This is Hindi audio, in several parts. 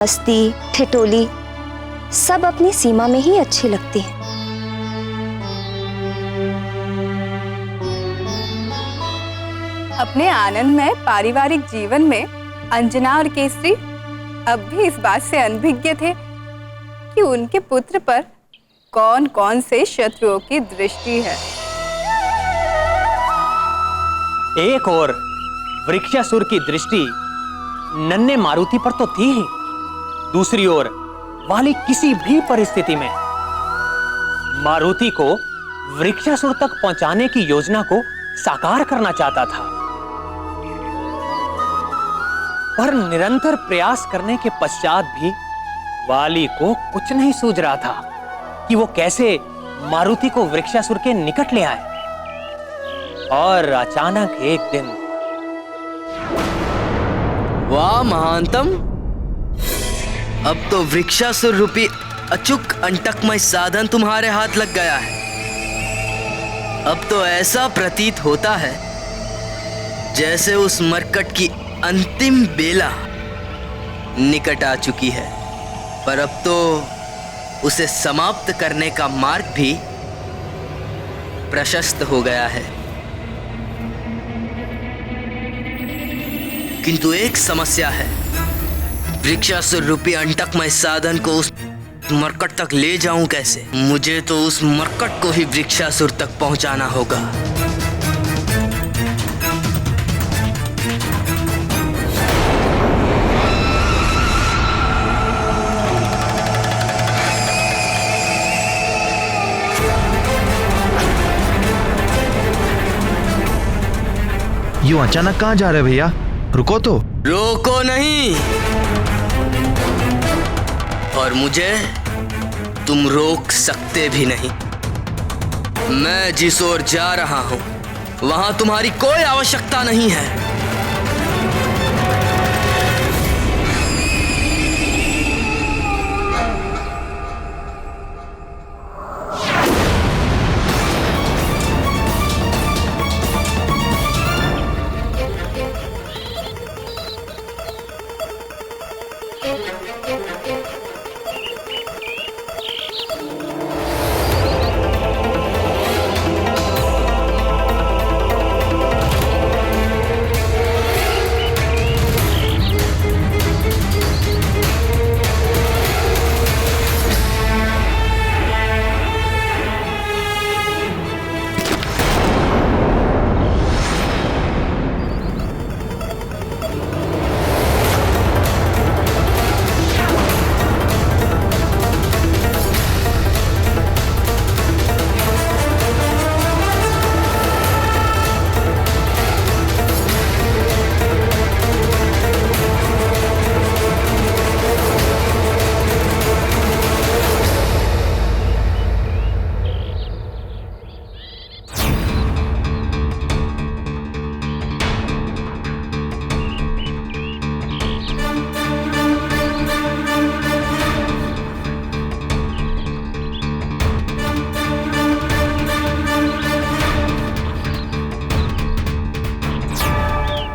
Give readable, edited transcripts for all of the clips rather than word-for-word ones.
मस्ती ठिठोली सब अपनी सीमा में ही अच्छी लगती है। अपने आनंदमय पारिवारिक जीवन में अंजना और केसरी अब भी इस बात से अनभिज्ञ थे कि उनके पुत्र पर कौन कौन से शत्रुओं की दृष्टि है। एक और वृक्षासुर की दृष्टि नन्हे मारुति पर तो थी ही, दूसरी ओर वाली किसी भी परिस्थिति में मारुति को वृक्षासुर तक पहुंचाने की योजना को साकार करना चाहता था। पर निरंतर प्रयास करने के पश्चात भी वाली को कुछ नहीं सूझ रहा था कि वो कैसे मारुति को वृक्षासुर के निकट ले आए। और अचानक एक दिन, वाह महानतम, अब तो वृक्षासुर रूपी अचूक अंटकमय साधन तुम्हारे हाथ लग गया है। अब तो ऐसा प्रतीत होता है जैसे उस मरकट की अंतिम बेला निकट आ चुकी है, पर अब तो उसे समाप्त करने का मार्ग भी प्रशस्त हो गया है। किंतु एक समस्या है, वृक्षासुर रूपी अंटकमय साधन को उस मरकट तक ले जाऊं कैसे? मुझे तो उस मरकट को ही वृक्षासुर तक पहुंचाना होगा। यूं अचानक कहां जा रहे भैया? रुको तो। रोको नहीं, और मुझे तुम रोक सकते भी नहीं। मैं जिस ओर जा रहा हूं वहां तुम्हारी कोई आवश्यकता नहीं है।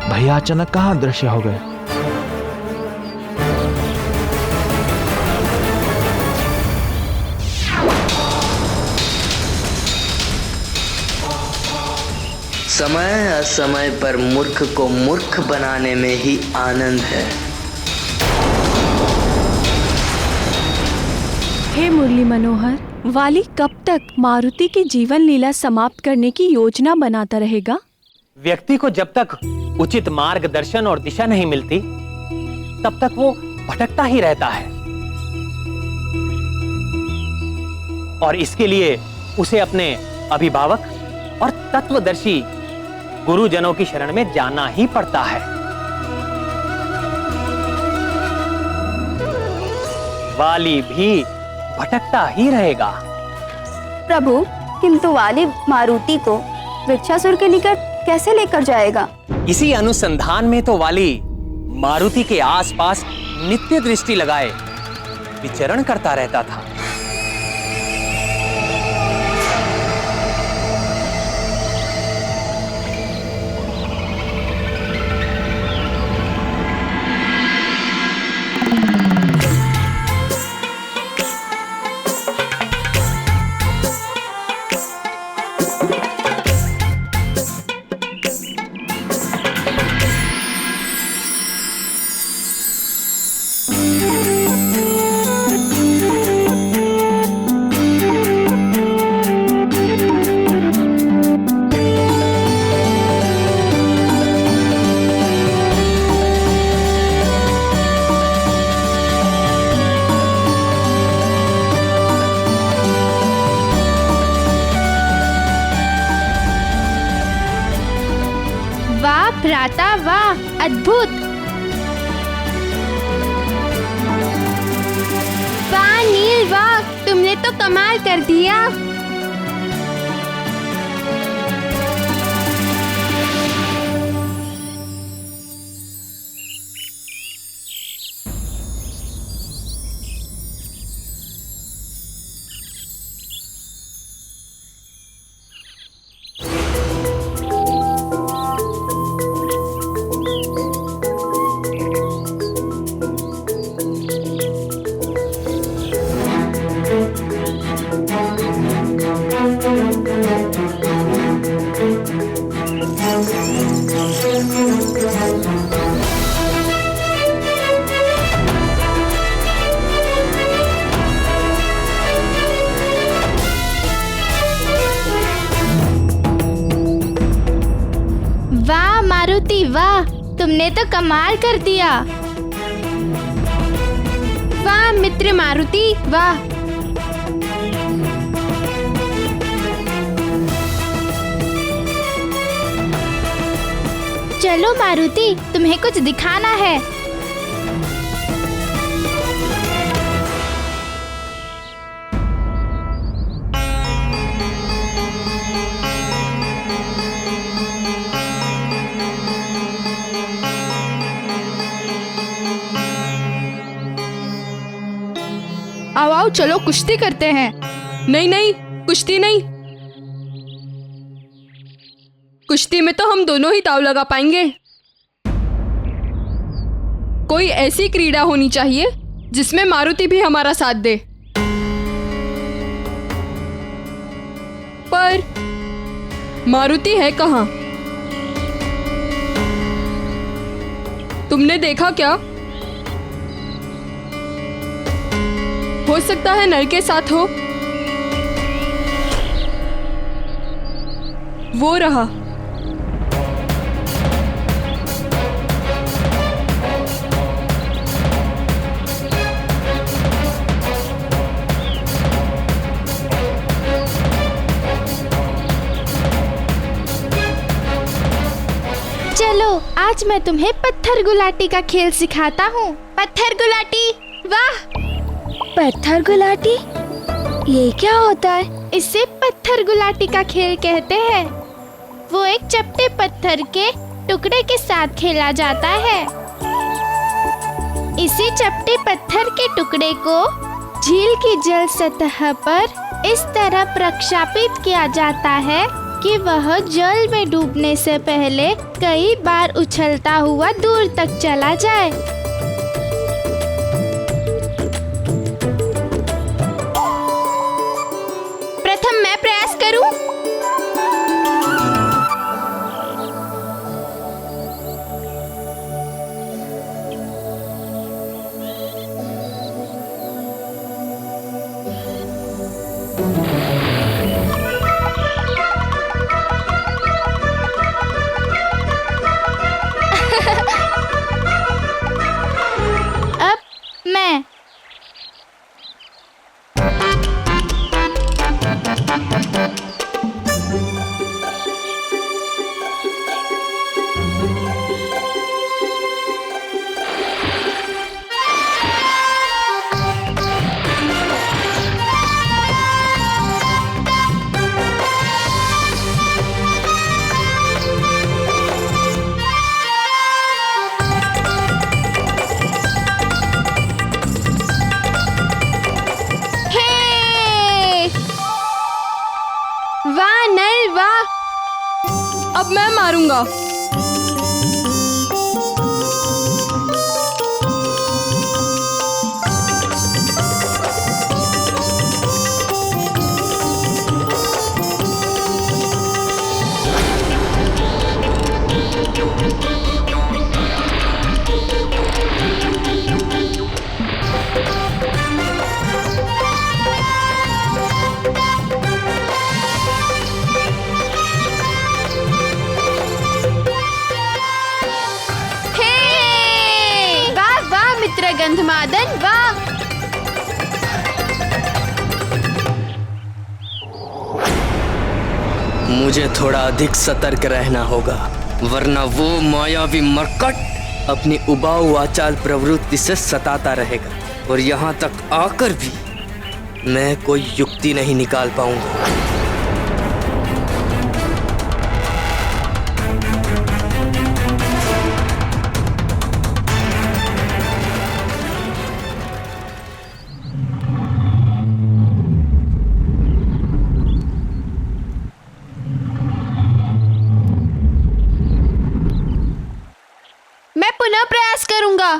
भैया अचानक कहां अदृश्य हो गए? समय असमय पर मूर्ख को मूर्ख बनाने में ही आनंद है। हे मुरली मनोहर, वाली कब तक मारुति की जीवन लीला समाप्त करने की योजना बनाता रहेगा? व्यक्ति को जब तक उचित मार्गदर्शन और दिशा नहीं मिलती तब तक वो भटकता ही रहता है, और इसके लिए उसे अपने अभिभावक और तत्वदर्शी गुरुजनों की शरण में जाना ही पड़ता है। वाली भी भटकता ही रहेगा। प्रभु, किंतु वाली मारुति को वृक्षासुर के निकट कैसे लेकर जाएगा? इसी अनुसंधान में तो वाली मारुति के आसपास नित्य दृष्टि लगाए विचरण करता रहता था। भ्राता, वाह अद्भुत। वाह नील, वाह तुमने तो कमाल कर दिया। वाह मारुति, वाह तुमने तो कमाल कर दिया। वाह मित्र मारुति, वाह। चलो मारुति, तुम्हें कुछ दिखाना है। आओ आओ चलो कुश्ती करते हैं। नहीं नहीं, कुश्ती नहीं। कुश्ती में तो हम दोनों ही दांव लगा पाएंगे। कोई ऐसी क्रीड़ा होनी चाहिए जिसमें मारुति भी हमारा साथ दे। पर मारुति है कहाँ? तुमने देखा क्या? हो सकता है नल के साथ हो। वो रहा। चलो आज मैं तुम्हें पत्थर गुलाटी का खेल सिखाता हूँ। पत्थर गुलाटी, वाह। पत्थर गुलाटी, ये क्या होता है? इसे पत्थर गुलाटी का खेल कहते हैं। वो एक चपटे पत्थर के टुकड़े के साथ खेला जाता है। इसी चपटे पत्थर के टुकड़े को झील की जल सतह पर इस तरह प्रक्षापित किया जाता है कि वह जल में डूबने से पहले कई बार उछलता हुआ दूर तक चला जाए। प्रथम मैं प्रयास करूं? अब मैं वाह नल, वाह। अब मैं मारूंगा। गंधमादन, वाह। मुझे थोड़ा अधिक सतर्क रहना होगा। वरना वो मायावी मरकट अपनी उबाऊ आचाल प्रवृत्ति से सताता रहेगा और यहाँ तक आकर भी मैं कोई युक्ति नहीं निकाल पाऊंगा। मैं पुनः प्रयास करूंगा।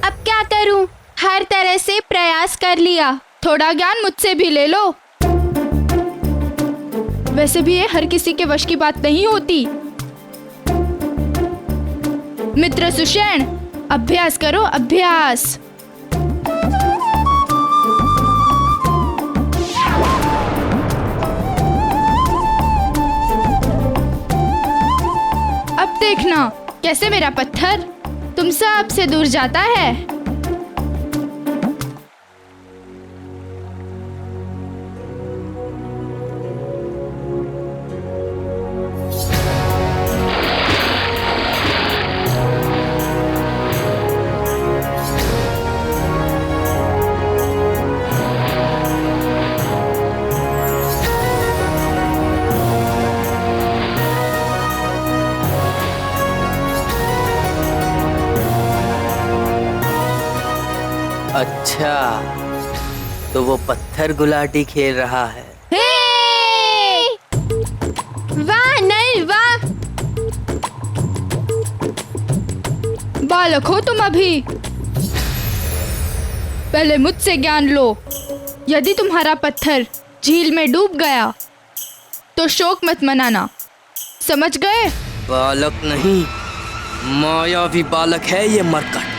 अब क्या करूं? हर तरह से प्रयास कर लिया। थोड़ा ज्ञान मुझसे भी ले लो। वैसे भी ये हर किसी के वश की बात नहीं होती। मित्र सुषेण, अभ्यास करो, अभ्यास। अब देखना कैसे मेरा पत्थर तुम सब से दूर जाता है। अच्छा, तो वो पत्थर गुलाटी खेल रहा है। वाह नल वाह। बालक हो तुम अभी। पहले मुझसे ज्ञान लो। यदि तुम्हारा पत्थर झील में डूब गया तो शोक मत मनाना, समझ गए? बालक नहीं, मायावी बालक है ये मरकट।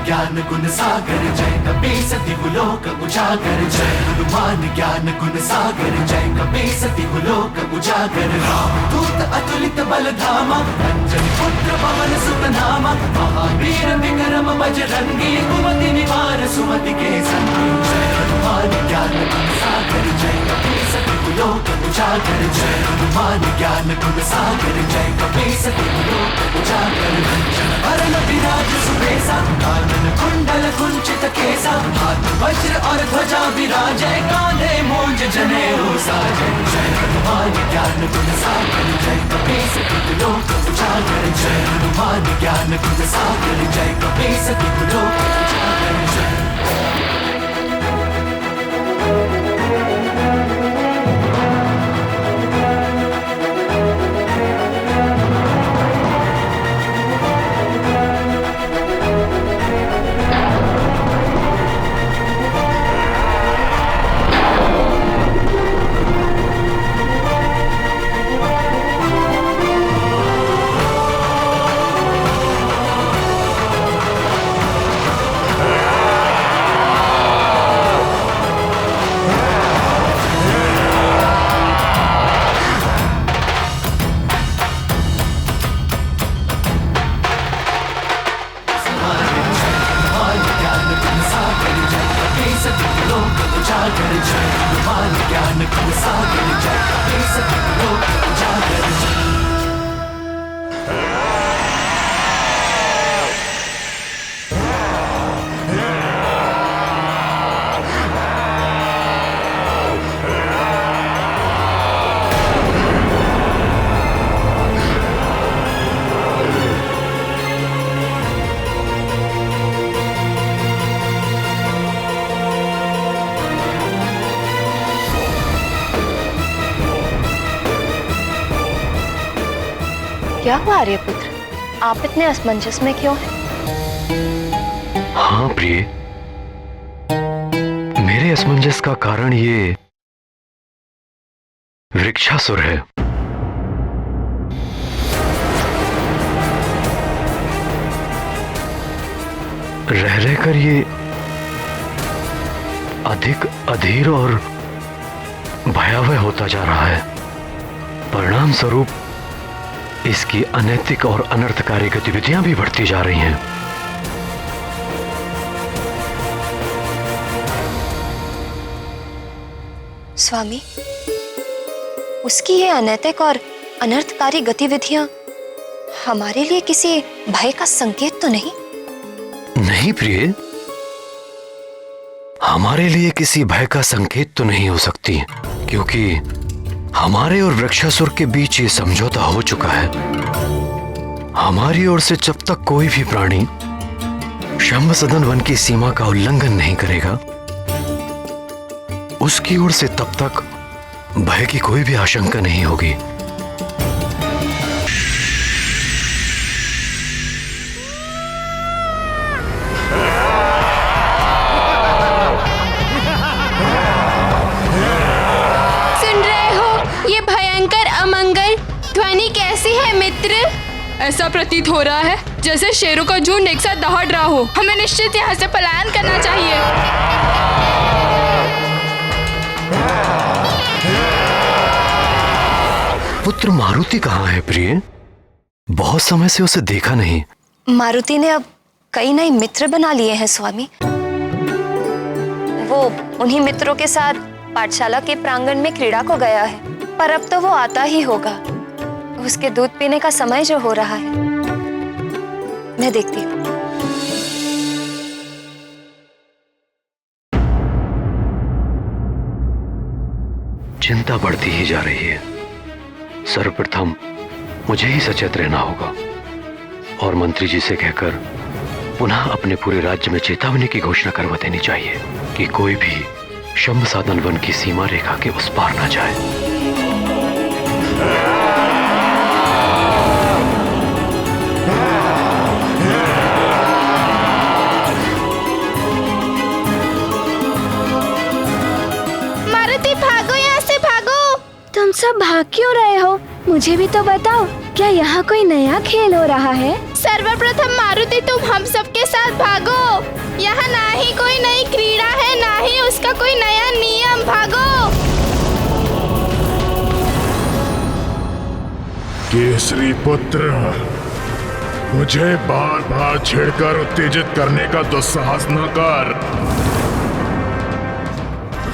ज्ञान गुण सागर जय कपी सति गुलोक उजागर जय हनुमान ज्ञान गुण सागर जय कपी सति गुलोक उजागर दूत अतुलित बल धामा अंजन पुत्र पवन सुत नामा महावीर विक्रम बजरंगी कुमति निवार सुमति के संगी जय हनुमान ज्ञान गुण सागर जय कपी सति गुलोक उजागर जय हनुमान ज्ञान गुण सागर जय कपी सति गुलोक उजागर वरण विराज सुबेसा कानन कुंडल कुंचित केसा हाथ वज्र और ध्वजा विराजे कांधे मूंज जनेऊ साजे जय हनुमान ज्ञान गुण सागर जय कपीस लोक उजागर जय हनुमान ज्ञान गुण सागर जय कपीस लोक उजागर जय। क्या हुआ आर्यपुत्र, आप इतने असमंजस में क्यों हैं? हाँ प्रिय, मेरे असमंजस का कारण ये वृक्षासुर है। रह रहकर ये अधिक अधीर और भयावह होता जा रहा है। परिणाम स्वरूप इसकी अनैतिक और अनर्थकारी गतिविधियां भी बढ़ती जा रही हैं। स्वामी, उसकी ये अनैतिक और अनर्थकारी गतिविधियां हमारे लिए किसी भय का संकेत तो नहीं? नहीं प्रिय, हमारे लिए किसी भय का संकेत तो नहीं हो सकती, क्योंकि हमारे और वृक्षासुर के बीच ये समझौता हो चुका है। हमारी ओर से जब तक कोई भी प्राणी शंभसदन वन की सीमा का उल्लंघन नहीं करेगा, उसकी ओर से तब तक भय की कोई भी आशंका नहीं होगी। ध्वनि कैसी है मित्र? ऐसा प्रतीत हो रहा है जैसे शेरों का झुंड एक साथ दहाड़ रहा हो। हमें निश्चित यहाँ से पलायन करना चाहिए। पुत्र मारुति कहाँ है प्रिय? बहुत समय से उसे देखा नहीं। मारुति ने अब कई नए मित्र बना लिए हैं स्वामी। वो उन्हीं मित्रों के साथ पाठशाला के प्रांगण में क्रीड़ा को गया है, पर अब तो वो आता ही होगा। उसके दूध पीने का समय जो हो रहा है, मैं देखती हूँ। चिंता बढ़ती ही जा रही है। सर्वप्रथम मुझे ही सचेत रहना होगा और मंत्री जी से कहकर पुनः अपने पूरे राज्य में चेतावनी की घोषणा करवा देनी चाहिए कि कोई भी शंभसाधन वन की सीमा रेखा के उस पार ना जाए। मारुति भागो, यहाँ से भागो। तुम सब भाग क्यों रहे हो? मुझे भी तो बताओ, क्या यहाँ कोई नया खेल हो रहा है? सर्वप्रथम मारुति, तुम हम सबके साथ भागो। यहाँ ना ही कोई नई क्रीड़ा है, ना ही उसका कोई नया नियम। भागो। केसरी पुत्र, मुझे बार बार छेड़कर उत्तेजित करने का दुस्साहस न कर।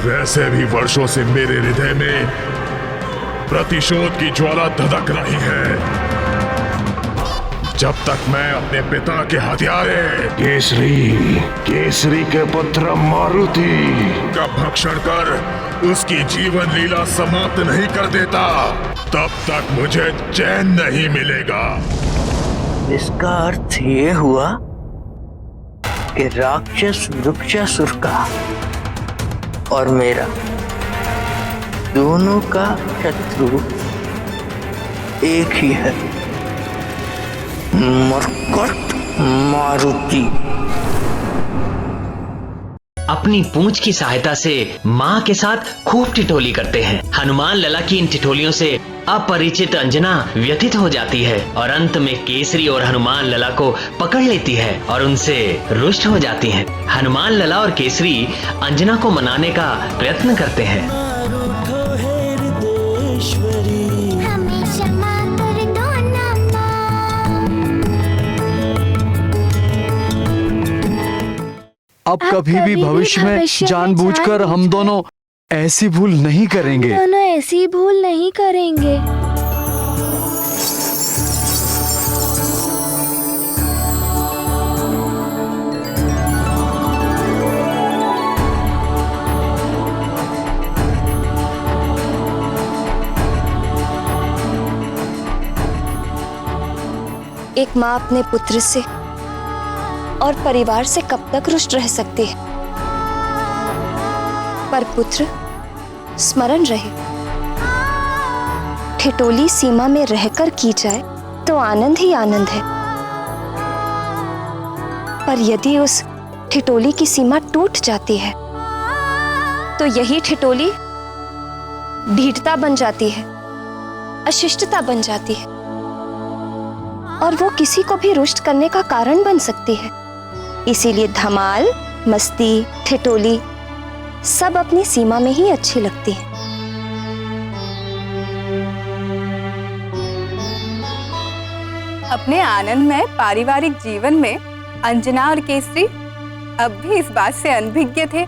वैसे भी वर्षों से मेरे हृदय में प्रतिशोध की ज्वाला धधक रही है। जब तक मैं अपने पिता के हत्यारे केसरी के पुत्र मारुति का भक्षण कर उसकी जीवन लीला समाप्त नहीं कर देता, तब तक मुझे चैन नहीं मिलेगा। इसका अर्थ ये हुआ कि राक्षस वृक्षासुर का और मेरा दोनों का शत्रु एक ही है, मरकट मारुति। अपनी पूंछ की सहायता से माँ के साथ खूब टिटोली करते हैं। हनुमान लला की इन टिटोलियों से अपरिचित अंजना व्यथित हो जाती है और अंत में केसरी और हनुमान लला को पकड़ लेती है और उनसे रुष्ट हो जाती हैं। हनुमान लला और केसरी अंजना को मनाने का प्रयत्न करते हैं। अब कभी भी भविष्य में जानबूझकर हम दोनों ऐसी भूल नहीं करेंगे। हम दोनों ऐसी भूल नहीं करेंगे। एक माँ अपने पुत्र से और परिवार से कब तक रुष्ट रह सकती है, पर पुत्र स्मरण रहे, ठिठोली सीमा में रहकर की जाए तो आनंद ही आनंद है, पर यदि उस ठिठोली की सीमा टूट जाती है तो यही ठिठोली ढीठता बन जाती है, अशिष्टता बन जाती है, और वो किसी को भी रुष्ट करने का कारण बन सकती है। इसीलिए धमाल, मस्ती, ठिठोली सब अपनी सीमा में ही अच्छी लगती है। अपने आनंदमय पारिवारिक जीवन में अंजना और केसरी अब भी इस बात से अनभिज्ञ थे